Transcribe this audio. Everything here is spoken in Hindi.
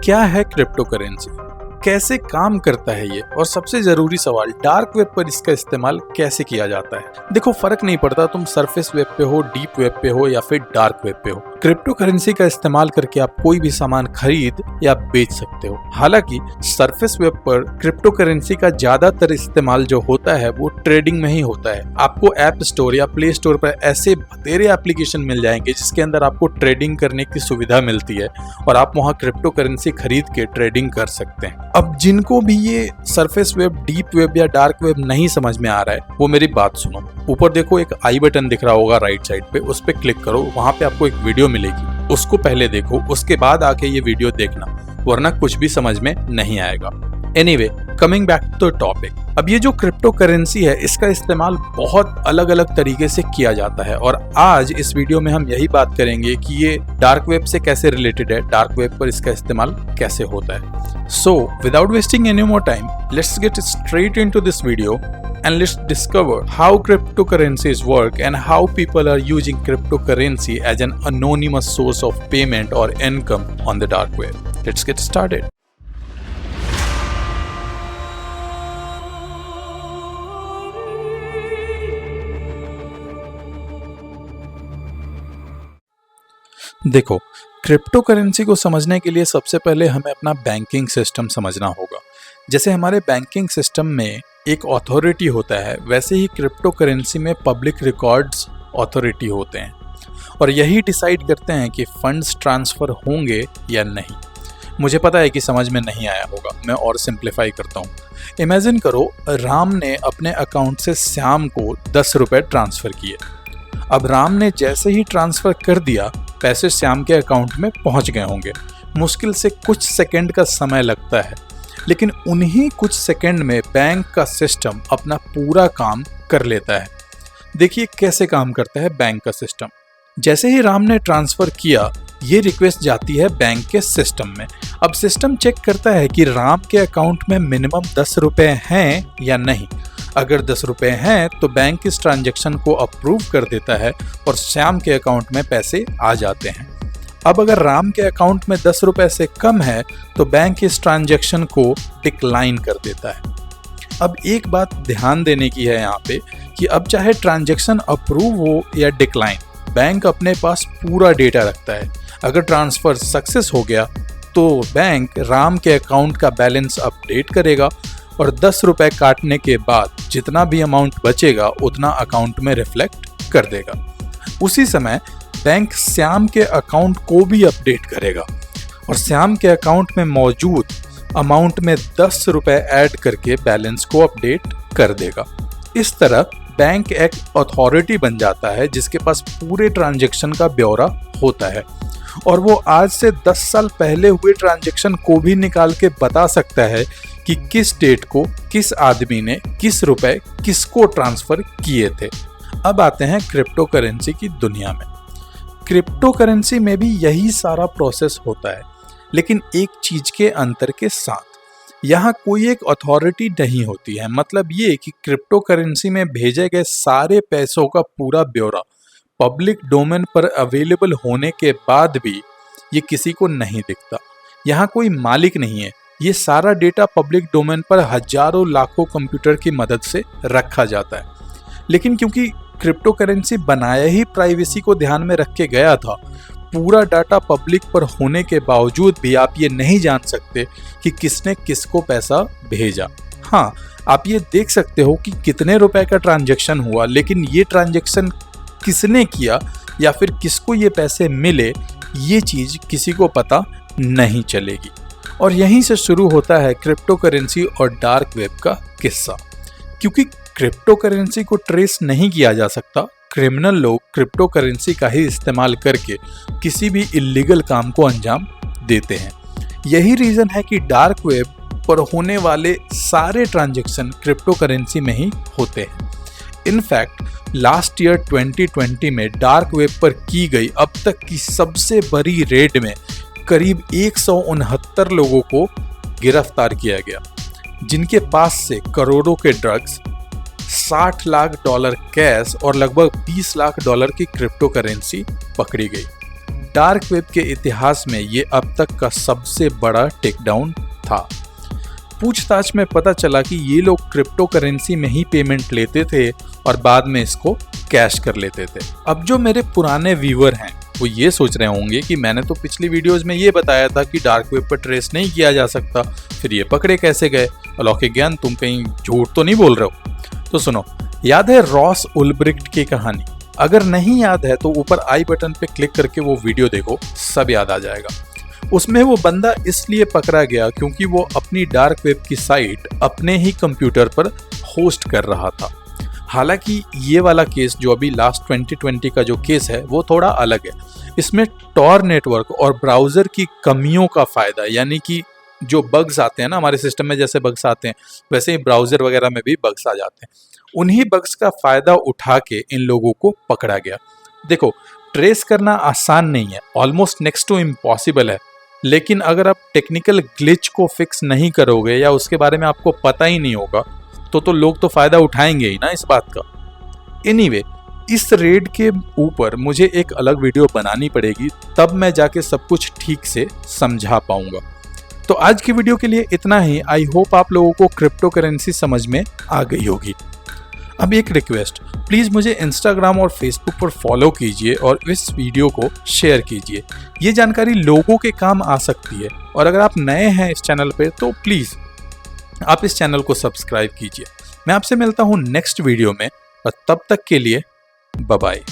क्या है क्रिप्टो करेंसी, कैसे काम करता है ये, और सबसे जरूरी सवाल, डार्क वेब पर इसका इस्तेमाल कैसे किया जाता है। देखो, फर्क नहीं पड़ता तुम सरफेस वेब पे हो, डीप वेब पे हो या फिर डार्क वेब पे हो, क्रिप्टो करेंसी का इस्तेमाल करके आप कोई भी सामान खरीद या बेच सकते हो। हालांकि सरफेस वेब पर क्रिप्टो करेंसी का ज्यादातर इस्तेमाल जो होता है वो ट्रेडिंग में ही होता है। आपको ऐप स्टोर या प्ले स्टोर पर ऐसे बतेरे एप्लीकेशन मिल जाएंगे जिसके अंदर आपको ट्रेडिंग करने की सुविधा मिलती है और आप वहां क्रिप्टो करेंसी खरीद के ट्रेडिंग कर सकते हैं। अब जिनको भी ये सरफेस वेब, डीप वेब या डार्क वेब नहीं समझ में आ रहा है वो मेरी बात सुनो। ऊपर देखो एक आई बटन दिख रहा होगा राइट साइड पे, उस पे क्लिक करो, वहां पे आपको एक वीडियो मिलेगी, उसको पहले देखो, उसके बाद आके ये वीडियो देखना, वरना कुछ भी समझ में नहीं आएगा। Anyway, coming back to the topic. अब ये जो क्रिप्टो करेंसी है इसका इस्तेमाल बहुत अलग अलग तरीके से किया जाता है और आज इस वीडियो में हम यही बात करेंगे कि ये डार्क वेब से कैसे रिलेटेड है, डार्क वेब पर इसका इस्तेमाल कैसे होता है। So without wasting any more time, let's get straight into this video and let's discover how cryptocurrencies work and how people are using cryptocurrency as an anonymous source of payment or income on the dark web. Let's get started. देखो, क्रिप्टो करेंसी को समझने के लिए सबसे पहले हमें अपना बैंकिंग सिस्टम समझना होगा। जैसे हमारे बैंकिंग सिस्टम में एक अथॉरिटी होता है, वैसे ही क्रिप्टो करेंसी में पब्लिक रिकॉर्ड्स अथॉरिटी होते हैं और यही डिसाइड करते हैं कि फंड्स ट्रांसफ़र होंगे या नहीं। मुझे पता है कि समझ में नहीं आया होगा, मैं और सिंप्लीफाई करता हूँ। इमेजिन करो, राम ने अपने अकाउंट से श्याम को 10 रुपये ट्रांसफ़र किए। अब राम ने जैसे ही ट्रांसफ़र कर दिया, पैसे श्याम के अकाउंट में पहुँच गए होंगे। मुश्किल से कुछ सेकेंड का समय लगता है, लेकिन उन्हीं कुछ सेकंड में बैंक का सिस्टम अपना पूरा काम कर लेता है। देखिए कैसे काम करता है बैंक का सिस्टम। जैसे ही राम ने ट्रांसफर किया, ये रिक्वेस्ट जाती है बैंक के सिस्टम में। अब सिस्टम चेक करता है कि राम के अकाउंट में मिनिमम 10 रुपए हैं या नहीं। अगर 10 रुपए हैं तो बैंक इस ट्रांजैक्शन को अप्रूव कर देता है और श्याम के अकाउंट में पैसे आ जाते हैं। अब अगर राम के अकाउंट में 10 रुपए से कम है तो बैंक इस ट्रांजैक्शन को डिक्लाइन कर देता है। अब एक बात ध्यान देने की है यहाँ पे कि अब चाहे ट्रांजैक्शन अप्रूव हो या डिक्लाइन, बैंक अपने पास पूरा डेटा रखता है। अगर ट्रांसफ़र सक्सेस हो गया तो बैंक राम के अकाउंट का बैलेंस अपडेट करेगा और 10 रुपए काटने के बाद जितना भी अमाउंट बचेगा उतना अकाउंट में रिफ्लेक्ट कर देगा। उसी समय बैंक श्याम के अकाउंट को भी अपडेट करेगा और श्याम के अकाउंट में मौजूद अमाउंट में 10 रुपए ऐड करके बैलेंस को अपडेट कर देगा। इस तरह बैंक एक अथॉरिटी बन जाता है जिसके पास पूरे ट्रांजैक्शन का ब्यौरा होता है और वो आज से 10 साल पहले हुए ट्रांजैक्शन को भी निकाल के बता सकता है कि किस डेट को किस आदमी ने किस रुपए किसको ट्रांसफर किए थे। अब आते हैं क्रिप्टो करेंसी की दुनिया में। क्रिप्टो करेंसी में भी यही सारा प्रोसेस होता है, लेकिन एक चीज के अंतर के साथ, यहाँ कोई एक अथॉरिटी नहीं होती है। मतलब ये कि क्रिप्टो करेंसी में भेजे गए सारे पैसों का पूरा ब्यौरा पब्लिक डोमेन पर अवेलेबल होने के बाद भी ये किसी को नहीं दिखता। यहाँ कोई मालिक नहीं है, ये सारा डेटा पब्लिक डोमेन पर हजारों लाखों कंप्यूटर की मदद से रखा जाता है। लेकिन क्योंकि क्रिप्टो करेंसी बनाया ही प्राइवेसी को ध्यान में रख के गया था, पूरा डाटा पब्लिक पर होने के बावजूद भी आप ये नहीं जान सकते कि किसने किसको पैसा भेजा। हाँ, आप ये देख सकते हो कि कितने रुपए का ट्रांजैक्शन हुआ, लेकिन ये ट्रांजैक्शन किसने किया या फिर किसको ये पैसे मिले, ये चीज़ किसी को पता नहीं चलेगी। और यहीं से शुरू होता है क्रिप्टो करेंसी और डार्क वेब का किस्सा। क्योंकि क्रिप्टो करेंसी को ट्रेस नहीं किया जा सकता, क्रिमिनल लोग क्रिप्टो करेंसी का ही इस्तेमाल करके किसी भी इल्लीगल काम को अंजाम देते हैं। यही रीज़न है कि डार्क वेब पर होने वाले सारे ट्रांजैक्शन क्रिप्टो करेंसी में ही होते हैं। इनफैक्ट लास्ट ईयर 2020 में डार्क वेब पर की गई अब तक की सबसे बड़ी रेड में करीब 169 लोगों को गिरफ्तार किया गया, जिनके पास से करोड़ों के ड्रग्स, $60 लाख कैश और लगभग $20 लाख की क्रिप्टो करेंसी पकड़ी गई। डार्क वेब के इतिहास में ये अब तक का सबसे बड़ा टेकडाउन था। पूछताछ में पता चला कि ये लोग क्रिप्टो करेंसी में ही पेमेंट लेते थे और बाद में इसको कैश कर लेते थे। अब जो मेरे पुराने व्यूअर हैं वो ये सोच रहे होंगे कि मैंने तो पिछली वीडियोस में ये बताया था कि डार्क वेब पर ट्रेस नहीं किया जा सकता, फिर ये पकड़े कैसे गए? अलौकिक ज्ञान, तुम कहीं झूठ तो नहीं बोल रहे हो? तो सुनो, याद है रॉस उल्ब्रिक्ट की कहानी? अगर नहीं याद है तो ऊपर आई बटन पे क्लिक करके वो वीडियो देखो, सब याद आ जाएगा। उसमें वो बंदा इसलिए पकड़ा गया क्योंकि वो अपनी डार्क वेब की साइट अपने ही कंप्यूटर पर होस्ट कर रहा था। हालांकि ये वाला केस जो अभी लास्ट 2020 का जो केस है वो थोड़ा अलग है। इसमें टॉर नेटवर्क और ब्राउज़र की कमियों का फ़ायदा, यानी कि जो बग्स आते हैं ना हमारे सिस्टम में, जैसे बग्स आते हैं वैसे ही ब्राउज़र वगैरह में भी बग्स आ जाते हैं, उन्हीं बग्स का फ़ायदा उठा के इन लोगों को पकड़ा गया। देखो, ट्रेस करना आसान नहीं है, ऑलमोस्ट नेक्स्ट टू इम्पॉसिबल है, लेकिन अगर आप टेक्निकल ग्लिच को फिक्स नहीं करोगे या उसके बारे में आपको पता ही नहीं होगा तो लोग तो फ़ायदा उठाएंगे ही ना इस बात का। एनीवे, इस रेड के ऊपर मुझे एक अलग वीडियो बनानी पड़ेगी, तब मैं जाके सब कुछ ठीक से समझा पाऊंगा। तो आज की वीडियो के लिए इतना ही। आई होप आप लोगों को क्रिप्टो करेंसी समझ में आ गई होगी। अब एक रिक्वेस्ट, प्लीज़ मुझे इंस्टाग्राम और फेसबुक पर फॉलो कीजिए और इस वीडियो को शेयर कीजिए। ये जानकारी लोगों के काम आ सकती है, और अगर आप नए हैं इस चैनल पे तो प्लीज़ आप इस चैनल को सब्सक्राइब कीजिए। मैं आपसे मिलता हूँ नेक्स्ट वीडियो में, और तब तक के लिए बाय बाय।